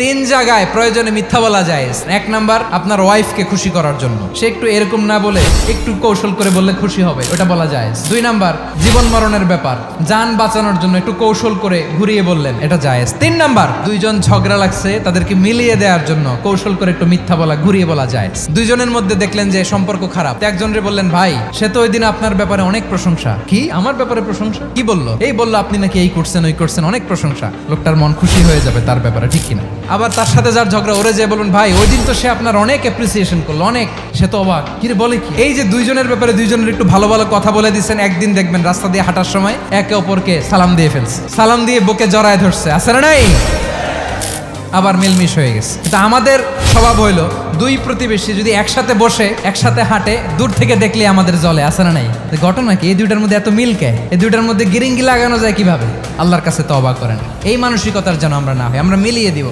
তিন জায়গায় প্রয়োজনে মিথ্যা বলা যায়। এক নাম্বার, আপনার ওয়াইফকে খুশি করার জন্য, সে একটু এরকম না বলে একটু কৌশল করে বললে খুশি হবে, ওটা বলা যায়। দুই নাম্বার, জীবন মরণের ব্যাপার, যান বাঁচানোর জন্য একটু কৌশল করে ঘুরিয়ে বললেন, এটা জায়েজ। তিন নাম্বার, দুইজন ঝগড়া লাগছে তাদেরকে মিলিয়ে দেওয়ার জন্য কৌশল করে একটু মিথ্যা বলা, ঘুরিয়ে বলা যায়। দুইজনের মধ্যে দেখলেন যে সম্পর্ক খারাপ, একজনরে বললেন, ভাই সে তো ওই দিন আপনার ব্যাপারে অনেক প্রশংসা। কি আমার ব্যাপারে প্রশংসা? কি বললো? এই বললো আপনি নাকি এই করছেন ওই করছেন, অনেক প্রশংসা। লোকটার মন খুশি হয়ে যাবে তার ব্যাপারে, ঠিক কিনা? আবার তার সাথে যার ঝগড়া, ওরে যে বলুন, ভাই ওই দিন তো সে আপনার অনেক অ্যাপ্রিসিয়েশন করলো, অনেক। সে তো অবাক, কি রে বলে কি? এই যে দুইজনের ব্যাপারে দুইজনের একটু ভালো ভালো কথা বলে দিচ্ছেন, একদিন দেখবেন রাস্তা দিয়ে হাঁটার সময় একে অপরকে সালাম দিয়ে ফেলছে, সালাম দিয়ে বুকে জড়ায় ধরছে, আছে না নাই? আবার মিলমিশ হয়ে গেছে। কিন্তু আমাদের স্বভাব হইলো, দুই প্রতিবেশী যদি একসাথে বসে একসাথে হাঁটে, দূর থেকে দেখলে আমাদের জ্বলে, আছে না নাই? ঘটনা কি? এই দুইটার মধ্যে এত মিল কে? এই দুইটার মধ্যে গিরিঙ্গি লাগানো যায় কিভাবে? আল্লাহর কাছে তওবা করেন, এই মানসিকতার যেন আমরা না হই, আমরা মিলিয়ে দিব।